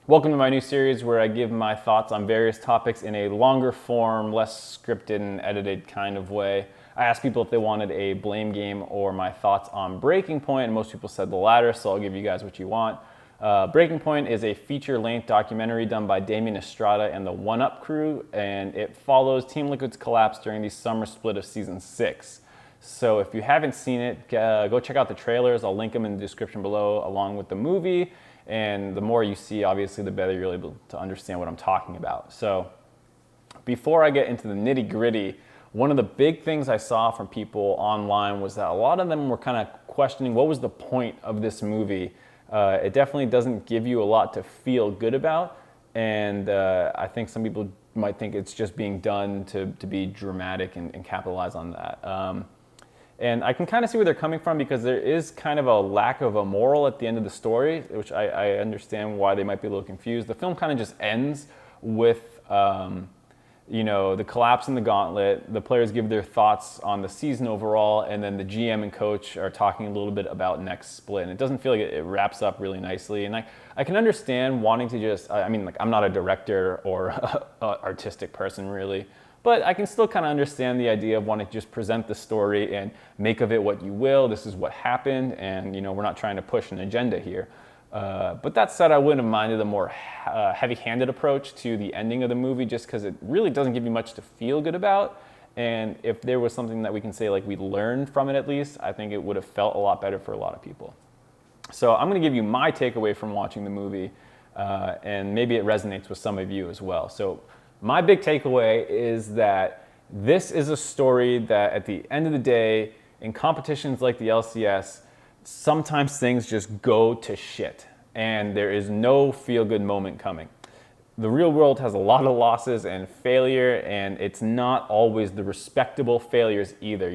Welcome to my new series where I give my thoughts on various topics in a longer form, less scripted and edited kind of way. I asked people if they wanted a blame game or my thoughts on Breaking Point, and most people said the latter, so I'll give you guys what you want. Breaking Point is a feature-length documentary done by Damien Estrada and the One Up crew, and it follows Team Liquid's collapse during the summer split of season 6. So if you haven't seen it, go check out the trailers. I'll link them in the description below along with the movie. And the more you see, obviously, the better you're able to understand what I'm talking about. So before I get into the nitty gritty, one of the big things I saw from people online was that a lot of them were kind of questioning what was the point of this movie. It definitely doesn't give you a lot to feel good about. And I think some people might think it's just being done to be dramatic and capitalize on that. And I can kind of see where they're coming from because there is kind of a lack of a moral at the end of the story, which I understand why they might be a little confused. The film kind of just ends with, the collapse in the gauntlet. The players give their thoughts on the season overall, and then the GM and coach are talking a little bit about next split. And it doesn't feel like it wraps up really nicely. And I can understand wanting to just, I'm not a director or artistic person really. But I can still kind of understand the idea of wanting to just present the story and make of it what you will. This is what happened, and we're not trying to push an agenda here. But that said, I wouldn't have minded a more heavy-handed approach to the ending of the movie just because it really doesn't give you much to feel good about. And if there was something that we can say like we learned from it at least, I think it would have felt a lot better for a lot of people. So I'm going to give you my takeaway from watching the movie, and maybe it resonates with some of you as well. So my big takeaway is that this is a story that at the end of the day, in competitions like the LCS, sometimes things just go to shit and there is no feel-good moment coming. The real world has a lot of losses and failure, and it's not always the respectable failures either,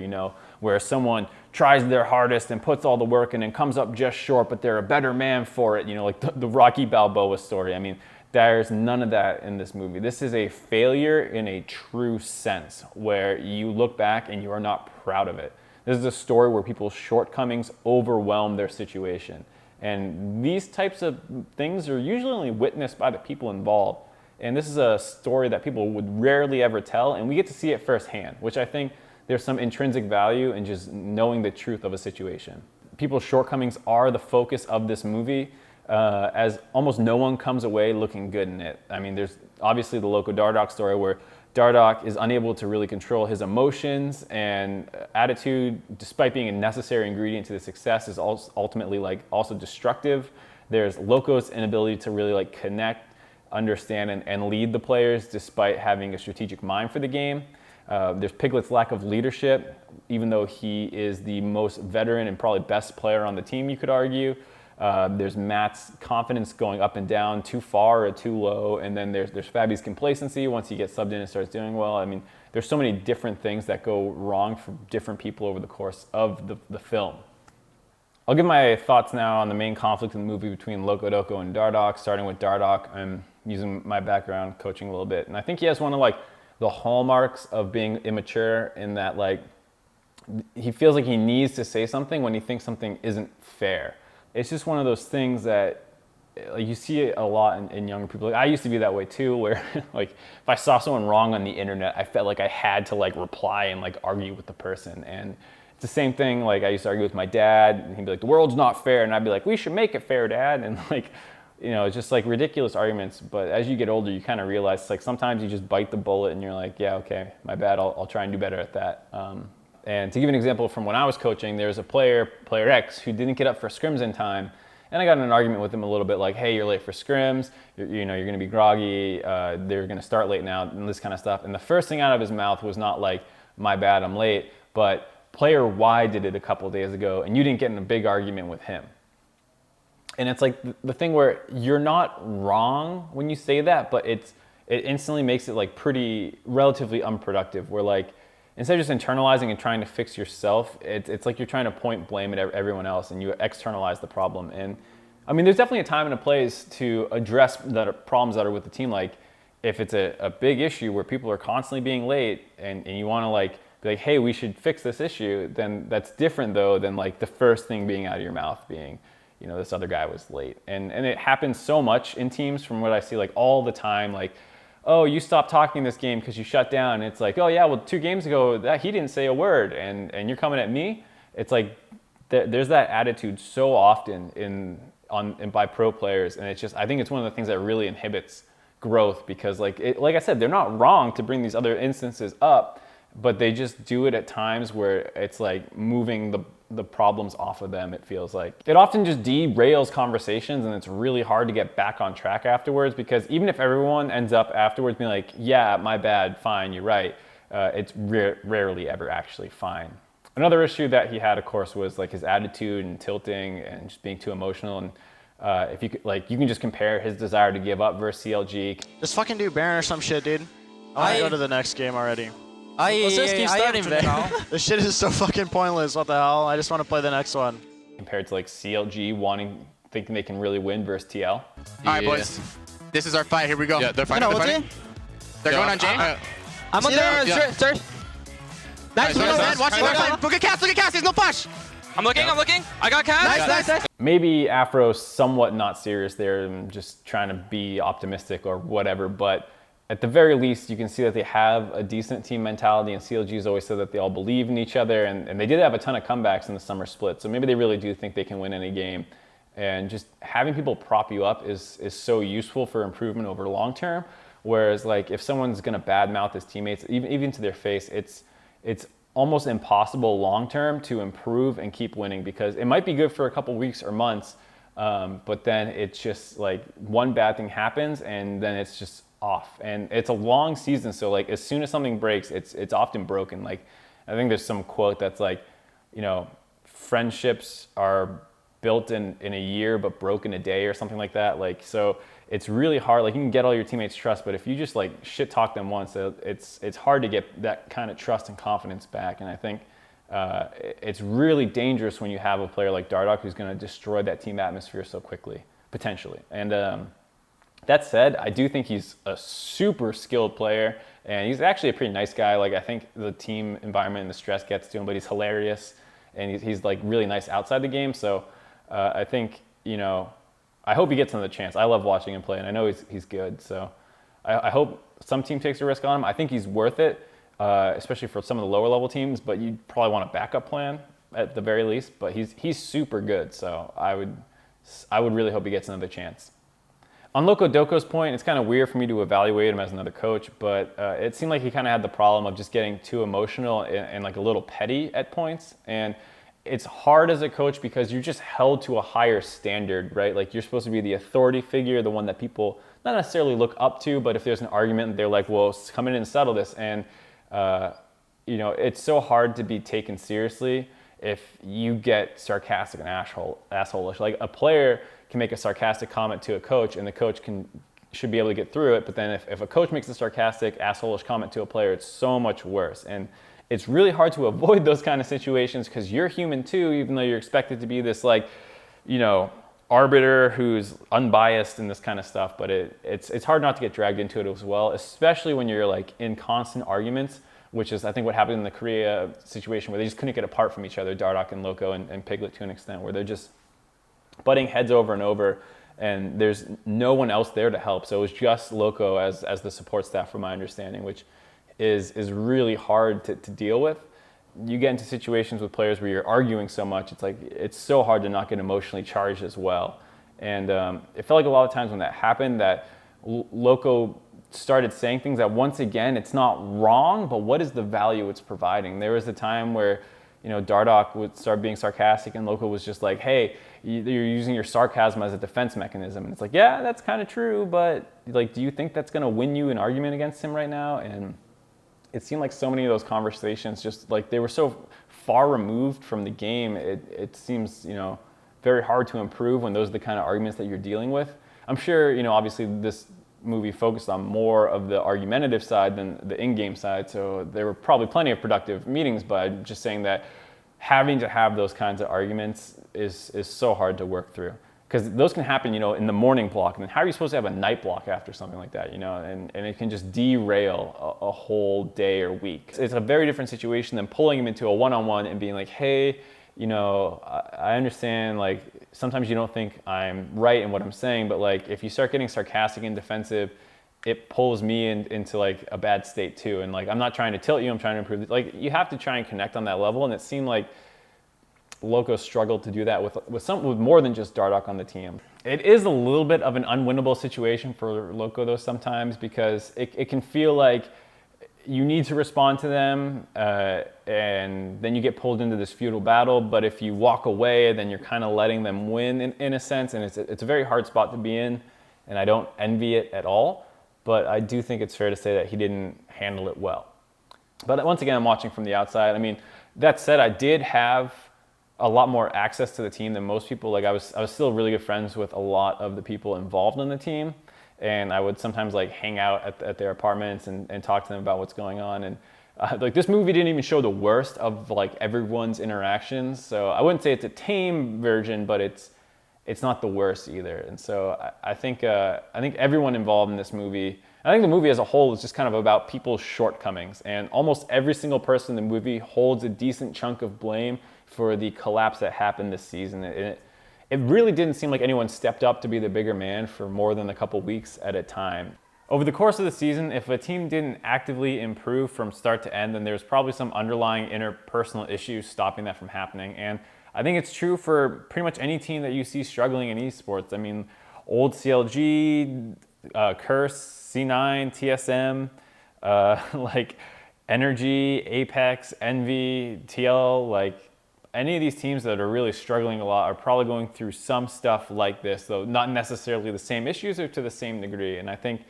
where someone tries their hardest and puts all the work in and comes up just short, but they're a better man for it, like the Rocky Balboa story. There's none of that in this movie. This is a failure in a true sense, where you look back and you are not proud of it. This is a story where people's shortcomings overwhelm their situation. And these types of things are usually only witnessed by the people involved. And this is a story that people would rarely ever tell, and we get to see it firsthand, which I think there's some intrinsic value in just knowing the truth of a situation. People's shortcomings are the focus of this movie. As almost no one comes away looking good in it. There's obviously the Loco Dardoch story where Dardoch is unable to really control his emotions and attitude, despite being a necessary ingredient to the success, is ultimately also destructive. There's Loco's inability to really connect, understand, and lead the players despite having a strategic mind for the game. There's Piglet's lack of leadership, even though he is the most veteran and probably best player on the team, you could argue. There's Matt's confidence going up and down, too far or too low, and then there's Fabi's complacency once he gets subbed in and starts doing well. There's so many different things that go wrong for different people over the course of the film. I'll give my thoughts now on the main conflict in the movie between Loco Doco and Dardoch, starting with Dardoch. I'm using my background coaching a little bit, and I think he has one of the hallmarks of being immature in that he feels like he needs to say something when he thinks something isn't fair. It's just one of those things that you see it a lot in younger people. I used to be that way too, where if I saw someone wrong on the internet, I felt like I had to reply and argue with the person. And it's the same thing. I used to argue with my dad, and he'd be like, "The world's not fair," and I'd be like, "We should make it fair, Dad." And it's just ridiculous arguments. But as you get older, you kind of realize sometimes you just bite the bullet, and you're like, "Yeah, okay, my bad. I'll try and do better at that." And to give an example from when I was coaching, there was a player X, who didn't get up for scrims in time. And I got in an argument with him a little bit hey, you're late for scrims, you're going to be groggy, they're going to start late now, and this kind of stuff. And the first thing out of his mouth was not my bad, I'm late, but player Y did it a couple of days ago, and you didn't get in a big argument with him. And it's the thing where you're not wrong when you say that, but it instantly makes it pretty relatively unproductive, where instead of just internalizing and trying to fix yourself, it's like you're trying to point blame at everyone else, and you externalize the problem. And there's definitely a time and a place to address problems that are with the team. If it's a big issue where people are constantly being late, and you want to be hey, we should fix this issue, then that's different though than the first thing being out of your mouth being, this other guy was late. And it happens so much in teams from what I see, like all the time, like, oh, you stopped talking this game because you shut down. And it's like, oh yeah, well 2 games ago he didn't say a word and you're coming at me. It's like there's that attitude so often by pro players, and it's just, I think it's one of the things that really inhibits growth, because like I said, they're not wrong to bring these other instances up, but they just do it at times where it's like moving the problems off of them. It feels like it often just derails conversations, and it's really hard to get back on track afterwards, because even if everyone ends up afterwards being like, yeah, my bad, fine, you're right, it's rarely ever actually fine. Another issue that he had, of course, was like his attitude and tilting and just being too emotional. And if you could, like, you can just compare his desire to give up versus CLG. Just fucking do Baron or some shit, dude. I want to go to the next game already. Let's just keep starting, man. This shit is so fucking pointless. What the hell? I just want to play the next one. Compared to like CLG thinking they can really win versus TL. All right, boys. This is our fight. Here we go. Yeah, they're fighting. They're going on Jane. I'm on there, sir. Nice, man. Watch it. Look at Cass. There's no flash. I'm looking. I got Cass. Nice. Maybe Afro's somewhat not serious there and just trying to be optimistic or whatever, but at the very least, you can see that they have a decent team mentality, and CLG's always said that they all believe in each other, and they did have a ton of comebacks in the summer split, so maybe they really do think they can win any game. And just having people prop you up is so useful for improvement over long term, whereas like if someone's gonna badmouth his teammates, even to their face, it's almost impossible long term to improve and keep winning, because it might be good for a couple weeks or months, but then it's just like one bad thing happens and then it's just off. And it's a long season, so like as soon as something breaks, it's often broken. Like I think there's some quote that's like, friendships are built in a year but broken a day or something like that. Like, so it's really hard. Like you can get all your teammates' trust, but if you just like shit talk them once, it's hard to get that kind of trust and confidence back. And I think it's really dangerous when you have a player like Dardoch who's going to destroy that team atmosphere so quickly, potentially. And that said, I do think he's a super skilled player, and he's actually a pretty nice guy. Like I think the team environment and the stress gets to him, but he's hilarious, and he's like really nice outside the game. So I think, I hope he gets another chance. I love watching him play, and I know he's good. So I hope some team takes a risk on him. I think he's worth it, especially for some of the lower level teams, but you'd probably want a backup plan at the very least. But he's super good, so I would really hope he gets another chance. On Loco Doco's point, it's kind of weird for me to evaluate him as another coach, but it seemed like he kind of had the problem of just getting too emotional and like a little petty at points. And it's hard as a coach because you're just held to a higher standard, right? Like you're supposed to be the authority figure, the one that people not necessarily look up to, but if there's an argument, they're like, well, come in and settle this. And, it's so hard to be taken seriously if you get sarcastic and asshole-ish. Like a player can make a sarcastic comment to a coach, and the coach should be able to get through it. But then if a coach makes a sarcastic, asshole-ish comment to a player, it's so much worse. And it's really hard to avoid those kind of situations because you're human too, even though you're expected to be this like, arbiter who's unbiased and this kind of stuff. But it's hard not to get dragged into it as well, especially when you're like in constant arguments, which is I think what happened in the Korea situation where they just couldn't get apart from each other, Dardoch and Loco and Piglet to an extent, where they're just butting heads over and over, and there's no one else there to help. So it was just Loco as the support staff, from my understanding, which is really hard to deal with. You get into situations with players where you're arguing so much, it's so hard to not get emotionally charged as well. And it felt like a lot of times when that happened that Loco started saying things that, once again, it's not wrong, but what is the value it's providing? There was a time where Dardoch would start being sarcastic and Loco was just like, hey, you're using your sarcasm as a defense mechanism. And it's like, yeah, that's kind of true, but like, do you think that's going to win you an argument against him right now? And it seemed like so many of those conversations just like they were so far removed from the game. It seems, very hard to improve when those are the kind of arguments that you're dealing with. I'm sure, obviously this movie focused on more of the argumentative side than the in-game side, so there were probably plenty of productive meetings, but I'm just saying that having to have those kinds of arguments is so hard to work through, because those can happen, in the morning block, and then how are you supposed to have a night block after something like that, and it can just derail a whole day or week. It's a very different situation than pulling him into a one-on-one and being like, hey, you know, I understand, like, sometimes you don't think I'm right in what I'm saying, but like, if you start getting sarcastic and defensive, it pulls me into like a bad state too. And like, I'm not trying to tilt you, I'm trying to improve. Like, you have to try and connect on that level. And it seemed like Loco struggled to do that with more than just Dardoch on the team. It is a little bit of an unwinnable situation for Loco though sometimes, because it can feel like you need to respond to them, and then you get pulled into this feudal battle. But if you walk away, then you're kind of letting them win in a sense, and it's a very hard spot to be in, and I don't envy it at all. But I do think it's fair to say that he didn't handle it well. But once again, I'm watching from the outside. I mean, that said, I did have a lot more access to the team than most people. Like, I was still really good friends with a lot of the people involved in the team. And I would sometimes like hang out at their apartments and talk to them about what's going on. And like, this movie didn't even show the worst of like everyone's interactions. So I wouldn't say it's a tame version, but it's not the worst either. And so I think everyone involved in this movie, I think the movie as a whole is just kind of about people's shortcomings. And almost every single person in the movie holds a decent chunk of blame for the collapse that happened this season. It really didn't seem like anyone stepped up to be the bigger man for more than a couple weeks at a time. Over the course of the season, if a team didn't actively improve from start to end, then there's probably some underlying interpersonal issues stopping that from happening. And I think it's true for pretty much any team that you see struggling in esports. I mean, old CLG, Curse, C9, TSM, like Energy, Apex, Envy, TL, like, any of these teams that are really struggling a lot are probably going through some stuff like this, though not necessarily the same issues or to the same degree. And I think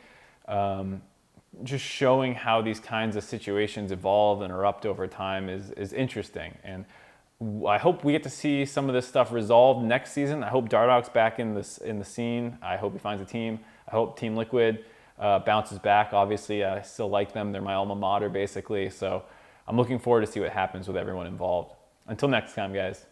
just showing how these kinds of situations evolve and erupt over time is interesting. And I hope we get to see some of this stuff resolved next season. I hope Dardoch's back in the scene. I hope he finds a team. I hope Team Liquid bounces back. Obviously, I still like them. They're my alma mater, basically. So I'm looking forward to see what happens with everyone involved. Until next time, guys.